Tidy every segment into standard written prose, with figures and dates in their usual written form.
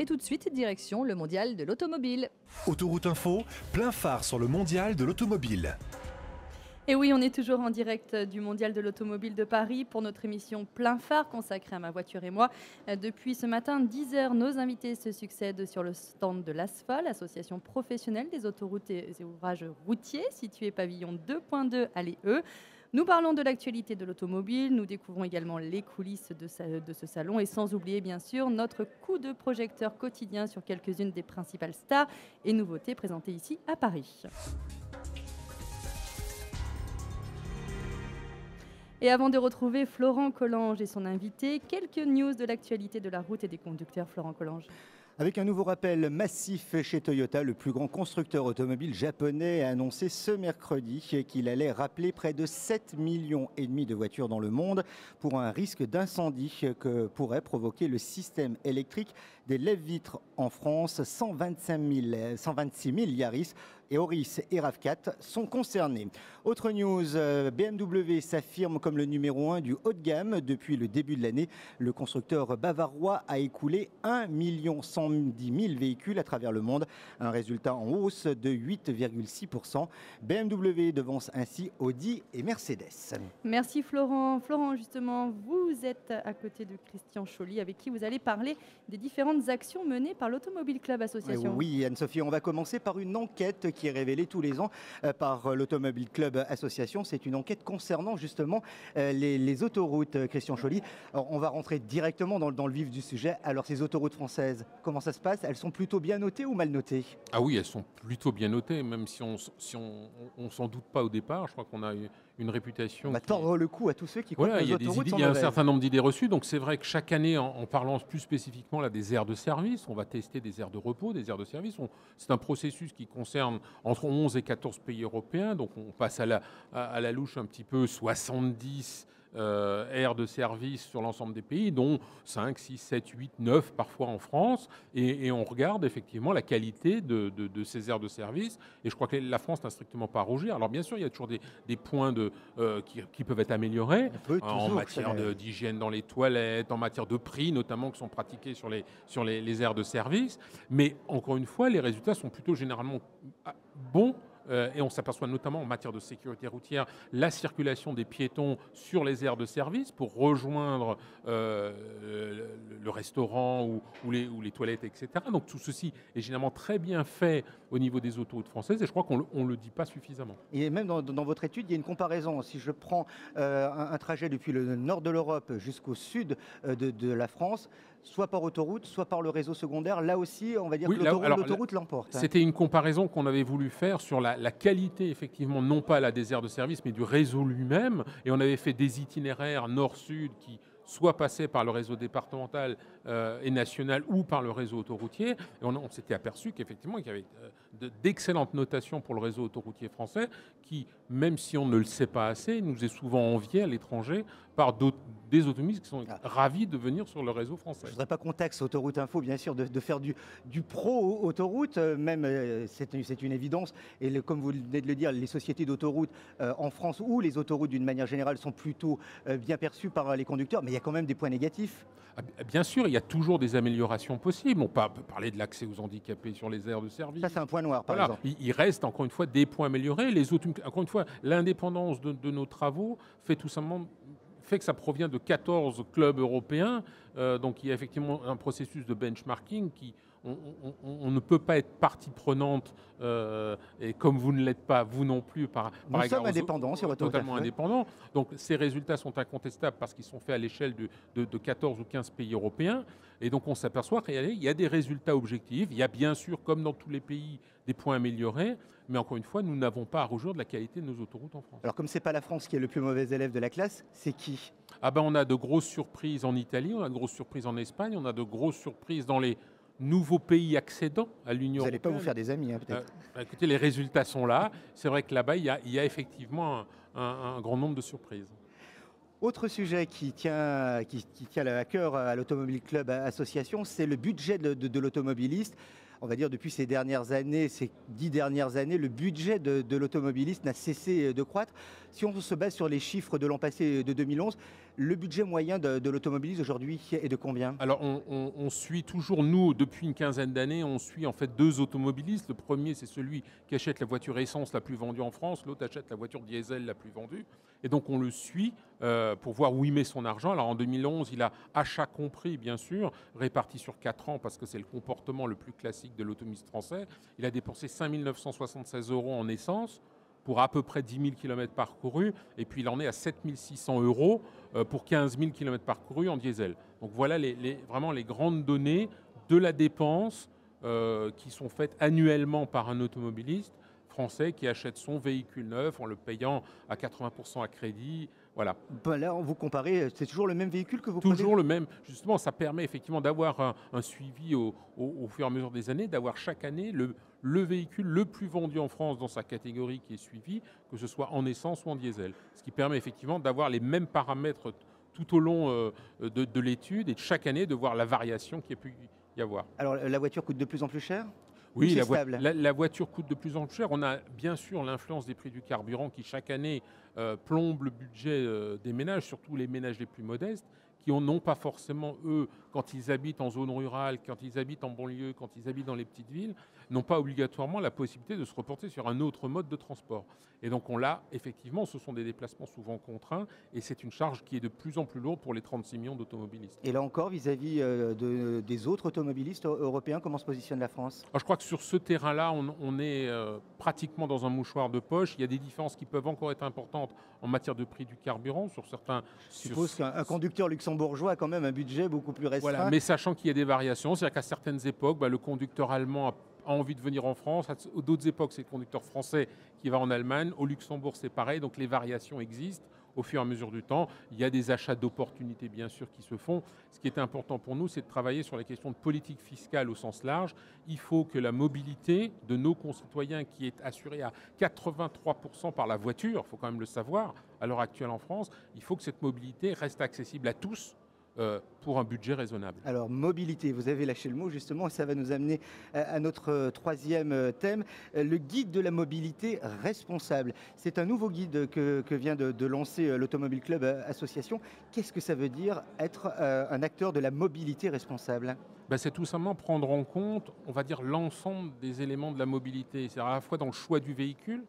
Et tout de suite, direction le mondial de l'automobile. Autoroute Info, plein phare sur le mondial de l'automobile. Et oui, on est toujours en direct du mondial de l'automobile de Paris pour notre émission Plein phare consacrée à ma voiture et moi. Depuis ce matin, 10 heures, nos invités se succèdent sur le stand de l'ASFA, l'association professionnelle des autoroutes et ouvrages routiers, située pavillon 2.2 à l'EE. Nous parlons de l'actualité de l'automobile, nous découvrons également les coulisses de ce salon et sans oublier bien sûr notre coup de projecteur quotidien sur quelques-unes des principales stars et nouveautés présentées ici à Paris. Et avant de retrouver Florent Collange et son invité, quelques news de l'actualité de la route et des conducteurs. Florent Collange. Avec un nouveau rappel massif chez Toyota, le plus grand constructeur automobile japonais a annoncé ce mercredi qu'il allait rappeler près de 7,5 millions de voitures dans le monde pour un risque d'incendie que pourrait provoquer le système électrique des lève-vitres en France. 126 000 Yaris et Auris et RAV4 sont concernés. Autre news, BMW s'affirme comme le numéro 1 du haut de gamme. Depuis le début de l'année, le constructeur bavarois a écoulé 1 110 000 véhicules à travers le monde, un résultat en hausse de 8,6%. BMW devance ainsi Audi et Mercedes. Merci Florent. Florent, justement, vous êtes à côté de Christian Choly, avec qui vous allez parler des différentes actions menées par l'Automobile Club Association. Oui, Anne-Sophie, on va commencer par une enquête qui est révélée tous les ans par l'Automobile Club Association. C'est une enquête concernant justement les autoroutes, Christian Choly. Alors, on va rentrer directement dans le vif du sujet. Alors, ces autoroutes françaises, comment ça se passe? Elles sont plutôt bien notées ou mal notées? Ah oui, elles sont plutôt bien notées, même si on s'en doute pas au départ. Je crois qu'on a une réputation. On va tordre le cou à tous ceux qui croient que les autoroutes sont il y a un mauvaises. certain nombre d'idées reçues. Donc c'est vrai que chaque année, en parlant plus spécifiquement là, des aires de service, on va tester des aires de repos, des aires de service. C'est un processus qui concerne entre 11 et 14 pays européens. Donc on passe à la louche un petit peu 70 aires de service sur l'ensemble des pays, dont 5, 6, 7, 8, 9 parfois en France, et on regarde effectivement la qualité de ces aires de service, et je crois que la France n'a strictement pas à rougir. Alors bien sûr, il y a toujours des points qui peuvent être améliorés en matière d'hygiène dans les toilettes, en matière de prix notamment qui sont pratiqués sur les aires de service, mais encore une fois, les résultats sont plutôt généralement bons. Et on s'aperçoit notamment en matière de sécurité routière, la circulation des piétons sur les aires de service pour rejoindre le restaurant ou les toilettes, etc. Donc tout ceci est généralement très bien fait au niveau des autoroutes françaises et je crois qu'on ne le dit pas suffisamment. Et même dans votre étude, il y a une comparaison. Si je prends un trajet depuis le nord de l'Europe jusqu'au sud de la France, soit par autoroute, soit par le réseau secondaire, là aussi, on va dire que l'autoroute l'emporte. C'était une comparaison qu'on avait voulu faire sur la qualité, effectivement, non pas des aires de service, mais du réseau lui-même. Et on avait fait des itinéraires nord-sud qui soit passaient par le réseau départemental et national ou par le réseau autoroutier. Et on s'était aperçu qu'effectivement, il y avait d'excellentes notations pour le réseau autoroutier français qui, même si on ne le sait pas assez, nous est souvent envié à l'étranger par des automobilistes qui sont ravis de venir sur le réseau français. Je ne voudrais pas qu'on taxe Autoroute Info, bien sûr, de faire du pro-autoroute, même c'est une évidence. Et comme vous venez de le dire, les sociétés d'autoroute en France ou les autoroutes d'une manière générale sont plutôt bien perçues par les conducteurs, mais il y a quand même des points négatifs. Bien sûr, il y a toujours des améliorations possibles. On peut parler de l'accès aux handicapés sur les aires de service. Ça, c'est un point noir, par exemple. Il reste, encore une fois, des points améliorés. Encore une fois, l'indépendance de nos travaux fait tout simplement que ça provient de 14 clubs européens. Donc il y a effectivement un processus de benchmarking qui... On ne peut pas être partie prenante, et comme vous ne l'êtes pas, vous non plus, nous sommes indépendants sur votre totalement indépendants. Donc ces résultats sont incontestables parce qu'ils sont faits à l'échelle de 14 ou 15 pays européens. Et donc on s'aperçoit qu'il y a des résultats objectifs. Il y a bien sûr, comme dans tous les pays, des points améliorés. Mais encore une fois, nous n'avons pas à rougir de la qualité de nos autoroutes en France. Alors comme ce n'est pas la France qui est le plus mauvais élève de la classe, c'est qui? On a de grosses surprises en Italie, on a de grosses surprises en Espagne, on a de grosses surprises dans les nouveaux pays accédant à l'Union européenne. Vous n'allez pas vous faire des amis, peut-être. Écoutez, les résultats sont là. C'est vrai que là-bas, il y a effectivement un grand nombre de surprises. Autre sujet qui tient à cœur à l'Automobile Club Association, c'est le budget de l'automobiliste. on va dire depuis ces dernières années, ces 10 dernières années, le budget de l'automobiliste n'a cessé de croître. Si on se base sur les chiffres de l'an passé de 2011, le budget moyen de l'automobiliste aujourd'hui est de combien? Alors, on suit toujours, nous, depuis une quinzaine d'années, on suit en fait deux automobilistes. Le premier, c'est celui qui achète la voiture essence la plus vendue en France. L'autre achète la voiture diesel la plus vendue. Et donc, on le suit pour voir où il met son argent. Alors, en 2011, il a achat compris, bien sûr, réparti sur 4 ans parce que c'est le comportement le plus classique de l'automobiliste français. Il a dépensé 5 976 € en essence pour à peu près 10 000 km parcourus, et puis il en est à 7 600 € pour 15 000 km parcourus en diesel. Donc voilà vraiment les grandes données de la dépense qui sont faites annuellement par un automobiliste français qui achète son véhicule neuf en le payant à 80% à crédit. Voilà. Ben là, vous comparez, c'est toujours le même véhicule que vous Toujours le même. Justement, ça permet effectivement d'avoir un suivi au fur et à mesure des années, d'avoir chaque année le véhicule le plus vendu en France dans sa catégorie qui est suivi, que ce soit en essence ou en diesel. Ce qui permet effectivement d'avoir les mêmes paramètres tout au long de l'étude et de chaque année de voir la variation qu'il y a pu y avoir. Alors la voiture coûte de plus en plus cher? Oui, c'est stable? la voiture coûte de plus en plus cher. On a bien sûr l'influence des prix du carburant qui chaque année plombe le budget des ménages, surtout les ménages les plus modestes, qui n'ont pas forcément, eux, quand ils habitent en zone rurale, quand ils habitent en banlieue, quand ils habitent dans les petites villes, n'ont pas obligatoirement la possibilité de se reporter sur un autre mode de transport. Et donc on l'a, effectivement, ce sont des déplacements souvent contraints et c'est une charge qui est de plus en plus lourde pour les 36 millions d'automobilistes. Et là encore, vis-à-vis des autres automobilistes européens, comment se positionne la France? Alors, je crois que sur ce terrain-là, on est pratiquement dans un mouchoir de poche. Il y a des différences qui peuvent encore être importantes en matière de prix du carburant sur certains. Je suppose qu'un conducteur luxembourgeois a quand même un budget beaucoup plus restreint. Voilà, mais sachant qu'il y a des variations, c'est-à-dire qu'à certaines époques, le conducteur allemand a envie de venir en France. À d'autres époques, c'est le conducteur français qui va en Allemagne. Au Luxembourg, c'est pareil. Donc les variations existent au fur et à mesure du temps. Il y a des achats d'opportunités, bien sûr, qui se font. Ce qui est important pour nous, c'est de travailler sur les questions de politique fiscale au sens large. Il faut que la mobilité de nos concitoyens, qui est assurée à 83% par la voiture, il faut quand même le savoir, à l'heure actuelle en France, il faut que cette mobilité reste accessible à tous pour un budget raisonnable. Alors, mobilité, vous avez lâché le mot justement, et ça va nous amener à notre troisième thème, le guide de la mobilité responsable. C'est un nouveau guide que vient de lancer l'Automobile Club Association. Qu'est-ce que ça veut dire être un acteur de la mobilité responsable? C'est tout simplement prendre en compte, on va dire, l'ensemble des éléments de la mobilité. C'est à la fois dans le choix du véhicule,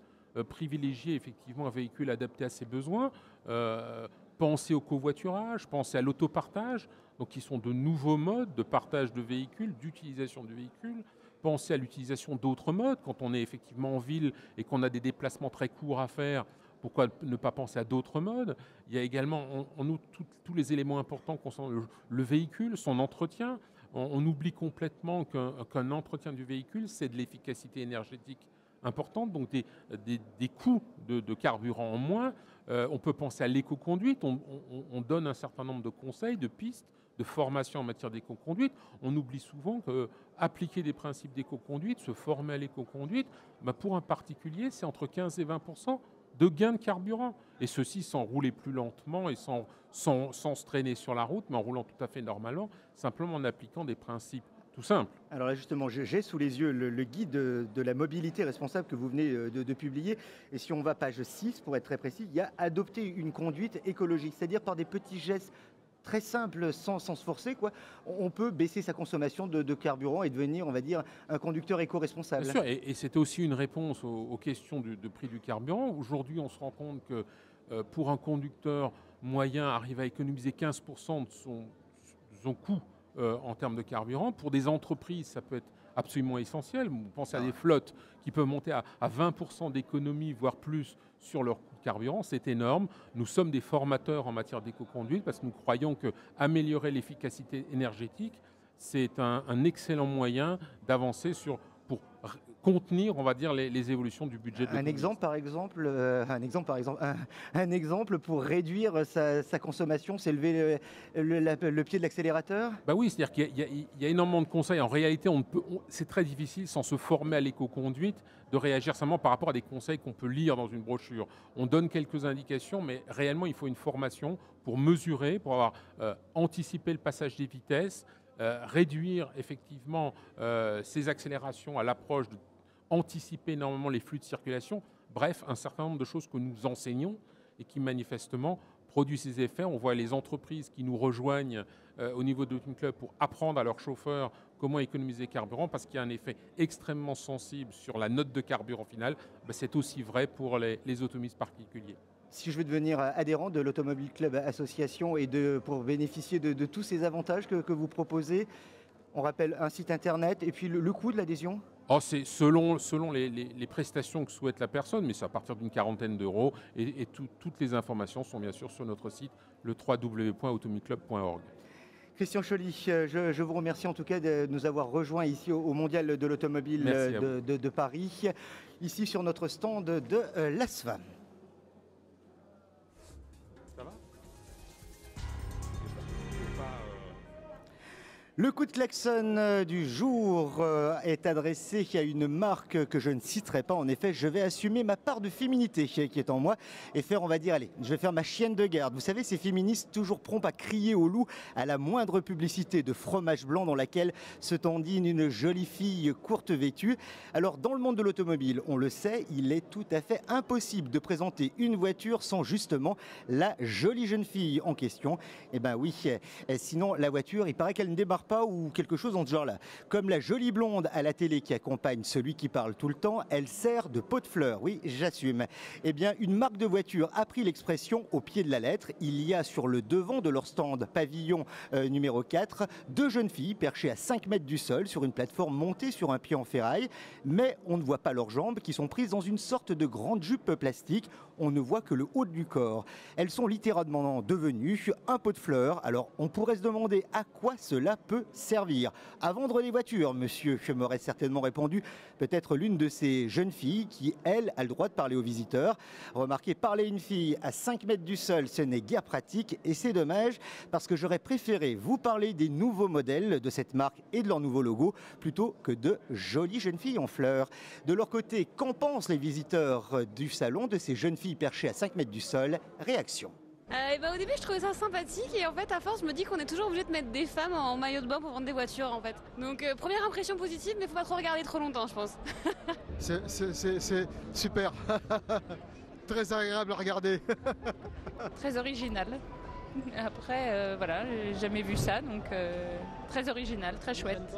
privilégier effectivement un véhicule adapté à ses besoins, penser au covoiturage, penser à l'autopartage, donc qui sont de nouveaux modes de partage de véhicules, d'utilisation du véhicule, penser à l'utilisation d'autres modes quand on est effectivement en ville et qu'on a des déplacements très courts à faire. Pourquoi ne pas penser à d'autres modes? Il y a également en nous tous les éléments importants concernant le véhicule, son entretien. On oublie complètement qu'un entretien du véhicule, c'est de l'efficacité énergétique importante, donc des coûts de carburant en moins. On peut penser à l'éco-conduite. On donne un certain nombre de conseils, de pistes, de formation en matière d'éco-conduite. On oublie souvent qu'appliquer des principes d'éco-conduite, se former à l'éco-conduite, pour un particulier, c'est entre 15 et 20% de gains de carburant. Et ceci sans rouler plus lentement et sans se traîner sur la route, mais en roulant tout à fait normalement, simplement en appliquant des principes tout simples. Alors là justement, j'ai sous les yeux le guide de la mobilité responsable que vous venez de publier. Et si on va page 6, pour être très précis, il y a adopter une conduite écologique, c'est-à-dire par des petits gestes très simples, sans se forcer, on peut baisser sa consommation de carburant et devenir, on va dire, un conducteur éco-responsable. Bien sûr, et c'était aussi une réponse aux questions de prix du carburant. Aujourd'hui, on se rend compte que pour un conducteur moyen, arrive à économiser 15% de son coût en termes de carburant. Pour des entreprises, ça peut être absolument essentiel. Vous pensez à des flottes qui peuvent monter à 20% d'économie, voire plus, sur leur coût de carburant. C'est énorme. Nous sommes des formateurs en matière d'éco-conduite parce que nous croyons qu'améliorer l'efficacité énergétique, c'est un excellent moyen d'avancer pour contenir, on va dire, les évolutions du budget de un exemple pour réduire sa consommation, c'est lever le pied de l'accélérateur? Oui, c'est-à-dire qu'il y a énormément de conseils. En réalité, c'est très difficile, sans se former à l'éco-conduite, de réagir seulement par rapport à des conseils qu'on peut lire dans une brochure. On donne quelques indications, mais réellement, il faut une formation pour mesurer, pour avoir anticipé le passage des vitesses, réduire effectivement ces accélérations à l'approche, anticiper énormément les flux de circulation. Bref, un certain nombre de choses que nous enseignons et qui manifestement produisent ces effets. On voit les entreprises qui nous rejoignent au niveau de Automobile Club pour apprendre à leurs chauffeurs comment économiser carburant, parce qu'il y a un effet extrêmement sensible sur la note de carburant finale. C'est aussi vrai pour les automobilistes particuliers. Si je veux devenir adhérent de l'Automobile Club Association et pour bénéficier de tous ces avantages que vous proposez, on rappelle un site internet et puis le coût de l'adhésion? C'est selon les prestations que souhaite la personne, mais c'est à partir d'une quarantaine d'euros. Et toutes les informations sont bien sûr sur notre site, le www.automobileclub.org. Christian Choly, je vous remercie en tout cas de nous avoir rejoints ici au Mondial de l'Automobile de Paris, ici sur notre stand de l'ASFA. Ça va ? Le coup de klaxon du jour est adressé à une marque que je ne citerai pas. En effet, je vais assumer ma part de féminité qui est en moi et faire, on va dire, allez, je vais faire ma chienne de garde. Vous savez, ces féministes toujours prompts à crier au loup à la moindre publicité de fromage blanc dans laquelle se tendine une jolie fille courte vêtue. Alors, dans le monde de l'automobile, on le sait, il est tout à fait impossible de présenter une voiture sans justement la jolie jeune fille en question. Eh bien oui, sinon la voiture, il paraît qu'elle ne démarre pas ou quelque chose dans ce genre-là. Comme la jolie blonde à la télé qui accompagne celui qui parle tout le temps, elle sert de pot de fleurs. Oui, j'assume. Eh bien, une marque de voiture a pris l'expression au pied de la lettre. Il y a sur le devant de leur stand pavillon numéro 4, deux jeunes filles perchées à 5 mètres du sol sur une plateforme montée sur un pied en ferraille. Mais on ne voit pas leurs jambes qui sont prises dans une sorte de grande jupe plastique. On ne voit que le haut du corps. Elles sont littéralement devenues un pot de fleurs. Alors, on pourrait se demander à quoi cela peut servir. À vendre des voitures, monsieur, je m'aurais certainement répondu. Peut-être l'une de ces jeunes filles qui, elle, a le droit de parler aux visiteurs. Remarquez, parler à une fille à 5 mètres du sol, ce n'est guère pratique. Et c'est dommage parce que j'aurais préféré vous parler des nouveaux modèles de cette marque et de leur nouveau logo plutôt que de jolies jeunes filles en fleurs. De leur côté, qu'en pensent les visiteurs du salon de ces jeunes filles perchées à 5 mètres du sol? Réaction. Au début je trouvais ça sympathique et en fait à force je me dis qu'on est toujours obligé de mettre des femmes en maillot de bain pour vendre des voitures en fait. Donc première impression positive mais faut pas trop regarder trop longtemps je pense. C'est super, très agréable à regarder. Très original. Après voilà, j'ai jamais vu ça donc très original, très chouette.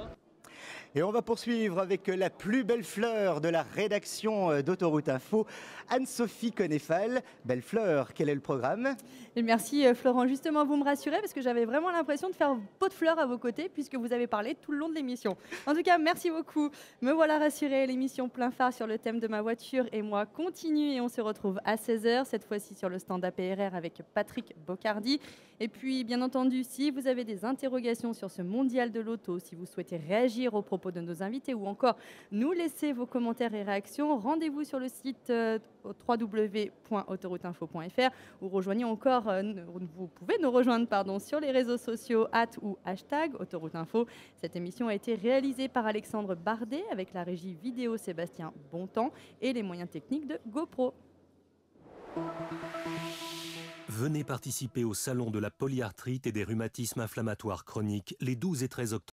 Et on va poursuivre avec la plus belle fleur de la rédaction d'Autoroute Info, Anne-Sophie Connefal. Belle fleur, quel est le programme? Et merci Florent, justement vous me rassurez parce que j'avais vraiment l'impression de faire pot de fleurs à vos côtés puisque vous avez parlé tout le long de l'émission. En tout cas, merci beaucoup. Me voilà rassurée, l'émission Plein Phare sur le thème de ma voiture et moi continue et on se retrouve à 16h, cette fois-ci sur le stand APRR avec Patrick Bocardi. Et puis, bien entendu, si vous avez des interrogations sur ce mondial de l'auto, si vous souhaitez réagir aux propos de nos invités ou encore nous laisser vos commentaires et réactions, rendez-vous sur le site www.autorouteinfo.fr ou rejoignez encore, vous pouvez nous rejoindre sur les réseaux sociaux ou #AutorouteInfo. Cette émission a été réalisée par Alexandre Bardet avec la régie vidéo Sébastien Bontemps et les moyens techniques de GoPro. Venez participer au salon de la polyarthrite et des rhumatismes inflammatoires chroniques les 12 et 13 octobre.